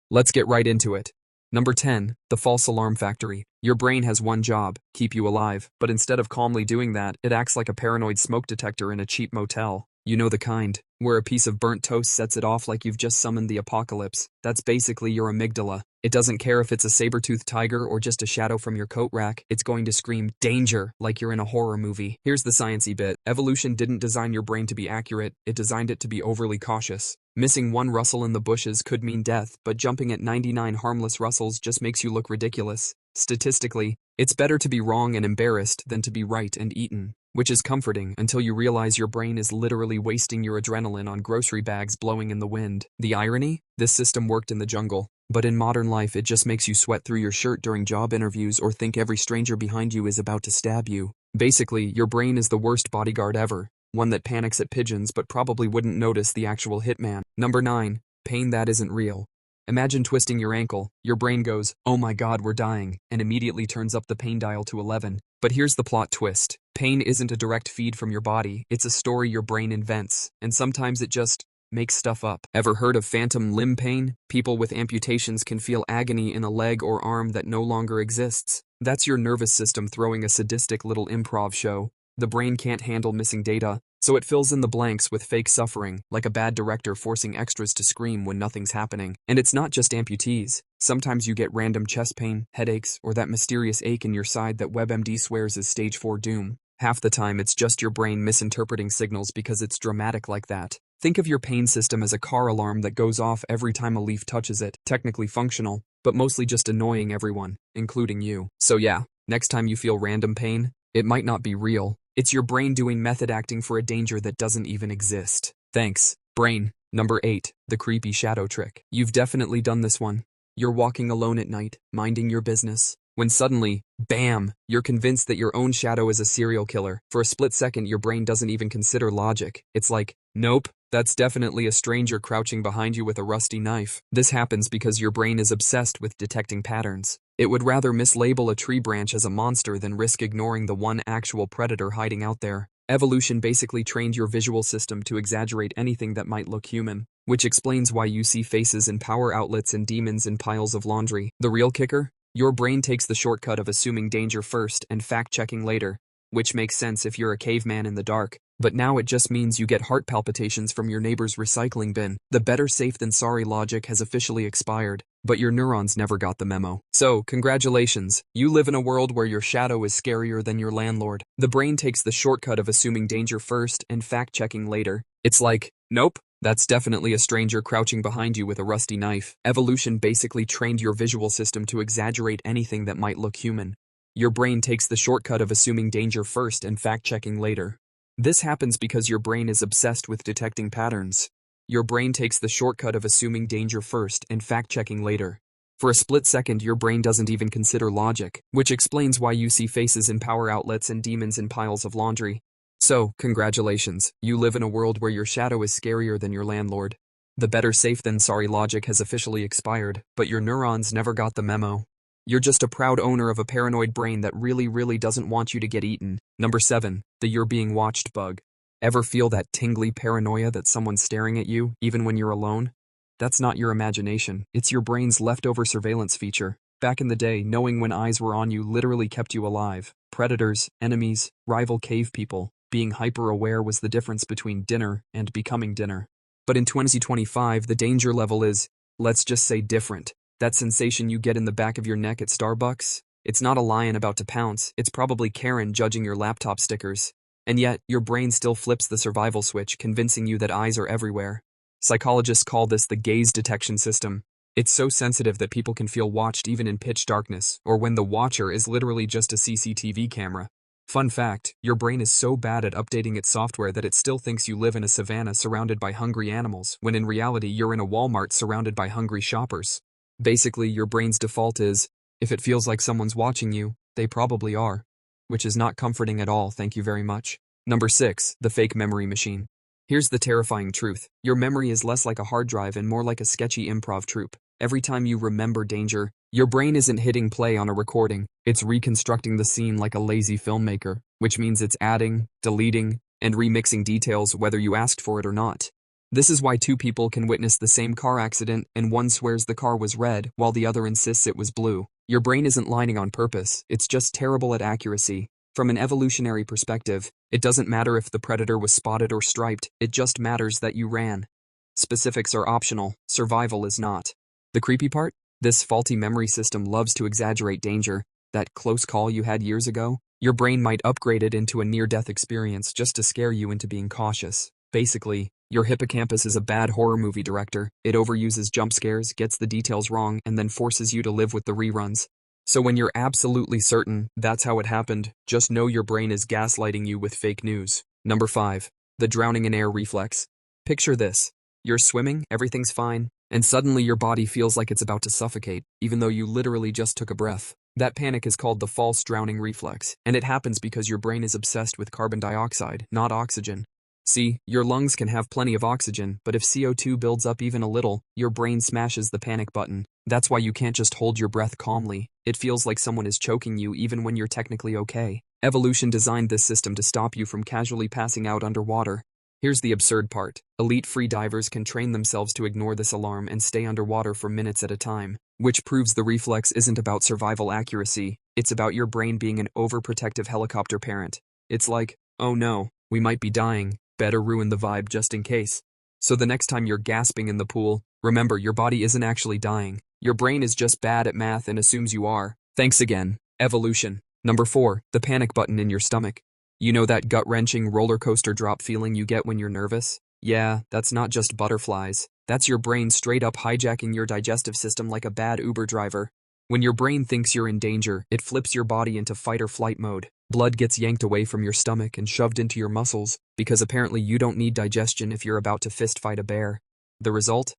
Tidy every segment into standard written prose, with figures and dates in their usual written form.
Let's get right into it. Number 10, the false alarm factory. Your brain has one job, keep you alive, but instead of calmly doing that, it acts like a paranoid smoke detector in a cheap motel. You know the kind, where a piece of burnt toast sets it off like you've just summoned the apocalypse. That's basically your amygdala. It doesn't care if it's a saber-toothed tiger or just a shadow from your coat rack, it's going to scream, danger, like you're in a horror movie. Here's the sciencey bit. Evolution didn't design your brain to be accurate, it designed it to be overly cautious. Missing one rustle in the bushes could mean death, but jumping at 99 harmless rustles just makes you look ridiculous. Statistically, it's better to be wrong and embarrassed than to be right and eaten. Which is comforting until you realize your brain is literally wasting your adrenaline on grocery bags blowing in the wind. The irony? This system worked in the jungle, but in modern life it just makes you sweat through your shirt during job interviews or think every stranger behind you is about to stab you. Basically, your brain is the worst bodyguard ever, one that panics at pigeons but probably wouldn't notice the actual hitman. Number 9. Pain that isn't real. Imagine twisting your ankle, your brain goes, oh my god, we're dying, and immediately turns up the pain dial to 11. But here's the plot twist. Pain isn't a direct feed from your body, it's a story your brain invents, and sometimes it just makes stuff up. Ever heard of phantom limb pain? People with amputations can feel agony in a leg or arm that no longer exists. That's your nervous system throwing a sadistic little improv show. The brain can't handle missing data, so it fills in the blanks with fake suffering, like a bad director forcing extras to scream when nothing's happening. And it's not just amputees. Sometimes you get random chest pain, headaches, or that mysterious ache in your side that WebMD swears is stage 4 doom. Half the time it's just your brain misinterpreting signals because it's dramatic like that. Think of your pain system as a car alarm that goes off every time a leaf touches it, technically functional, but mostly just annoying everyone, including you. So yeah, next time you feel random pain, it might not be real. It's your brain doing method acting for a danger that doesn't even exist. Thanks, brain. Number 8, the creepy shadow trick. You've definitely done this one. You're walking alone at night, minding your business, when suddenly, bam, you're convinced that your own shadow is a serial killer. For a split second, your brain doesn't even consider logic. It's like, nope, that's definitely a stranger crouching behind you with a rusty knife. This happens because your brain is obsessed with detecting patterns. It would rather mislabel a tree branch as a monster than risk ignoring the one actual predator hiding out there. Evolution basically trained your visual system to exaggerate anything that might look human, which explains why you see faces in power outlets and demons in piles of laundry. The real kicker? Your brain takes the shortcut of assuming danger first and fact-checking later, which makes sense if you're a caveman in the dark, but now it just means you get heart palpitations from your neighbor's recycling bin. The better safe than sorry logic has officially expired, but your neurons never got the memo. So, congratulations, you live in a world where your shadow is scarier than your landlord. The brain takes the shortcut of assuming danger first and fact-checking later. It's like, nope, that's definitely a stranger crouching behind you with a rusty knife. Evolution basically trained your visual system to exaggerate anything that might look human. Your brain takes the shortcut of assuming danger first and fact-checking later. This happens because your brain is obsessed with detecting patterns. Your brain takes the shortcut of assuming danger first and fact-checking later. For a split second, your brain doesn't even consider logic, which explains why you see faces in power outlets and demons in piles of laundry. So, congratulations, you live in a world where your shadow is scarier than your landlord. The better safe than sorry logic has officially expired, but your neurons never got the memo. You're just a proud owner of a paranoid brain that really doesn't want you to get eaten. Number 7, the you're being watched bug. Ever feel that tingly paranoia that someone's staring at you, even when you're alone? That's not your imagination, it's your brain's leftover surveillance feature. Back in the day, knowing when eyes were on you literally kept you alive. Predators, enemies, rival cave people. Being hyper-aware was the difference between dinner and becoming dinner. But in 2025, the danger level is, let's just say, different. That sensation you get in the back of your neck at Starbucks? It's not a lion about to pounce, it's probably Karen judging your laptop stickers. And yet, your brain still flips the survival switch, convincing you that eyes are everywhere. Psychologists call this the gaze detection system. It's so sensitive that people can feel watched even in pitch darkness, or when the watcher is literally just a CCTV camera. Fun fact, your brain is so bad at updating its software that it still thinks you live in a savanna surrounded by hungry animals, when in reality you're in a Walmart surrounded by hungry shoppers. Basically, your brain's default is, if it feels like someone's watching you, they probably are. Which is not comforting at all, thank you very much. Number 6, the fake memory machine. Here's the terrifying truth. Your memory is less like a hard drive and more like a sketchy improv troupe. Every time you remember danger, your brain isn't hitting play on a recording, it's reconstructing the scene like a lazy filmmaker, which means it's adding, deleting, and remixing details whether you asked for it or not. This is why two people can witness the same car accident and one swears the car was red while the other insists it was blue. Your brain isn't lying on purpose, it's just terrible at accuracy. From an evolutionary perspective, it doesn't matter if the predator was spotted or striped, it just matters that you ran. Specifics are optional, survival is not. The creepy part? This faulty memory system loves to exaggerate danger. That close call you had years ago, your brain might upgrade it into a near-death experience just to scare you into being cautious. Basically, your hippocampus is a bad horror movie director. It overuses jump scares, gets the details wrong, and then forces you to live with the reruns. So when you're absolutely certain that's how it happened, just know your brain is gaslighting you with fake news. Number 5. The Drowning-in-Air Reflex. Picture this. You're swimming, everything's fine, and suddenly your body feels like it's about to suffocate, even though you literally just took a breath. That panic is called the false drowning reflex, and it happens because your brain is obsessed with carbon dioxide, not oxygen. See, your lungs can have plenty of oxygen, but if CO2 builds up even a little, your brain smashes the panic button. That's why you can't just hold your breath calmly. It feels like someone is choking you even when you're technically okay. Evolution designed this system to stop you from casually passing out underwater. Here's the absurd part. Elite free divers can train themselves to ignore this alarm and stay underwater for minutes at a time, which proves the reflex isn't about survival accuracy, it's about your brain being an overprotective helicopter parent. It's like, oh no, we might be dying, better ruin the vibe just in case. So the next time you're gasping in the pool, remember your body isn't actually dying. Your brain is just bad at math and assumes you are. Thanks again, evolution. Number 4, the panic button in your stomach. You know that gut-wrenching roller coaster drop feeling you get when you're nervous? Yeah, that's not just butterflies. That's your brain straight up hijacking your digestive system like a bad Uber driver. When your brain thinks you're in danger, it flips your body into fight or flight mode. Blood gets yanked away from your stomach and shoved into your muscles, because apparently you don't need digestion if you're about to fist fight a bear. The result?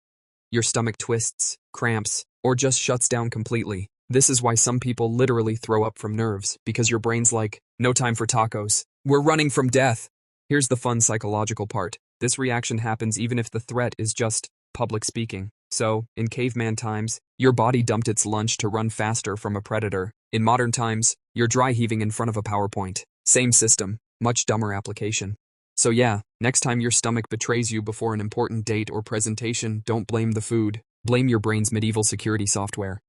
Your stomach twists, cramps, or just shuts down completely. This is why some people literally throw up from nerves, because your brain's like, no time for tacos. We're running from death. Here's the fun psychological part. This reaction happens even if the threat is just public speaking. So, in caveman times, your body dumped its lunch to run faster from a predator. In modern times, you're dry heaving in front of a PowerPoint. Same system, much dumber application. So yeah, next time your stomach betrays you before an important date or presentation, don't blame the food. Blame your brain's medieval security software.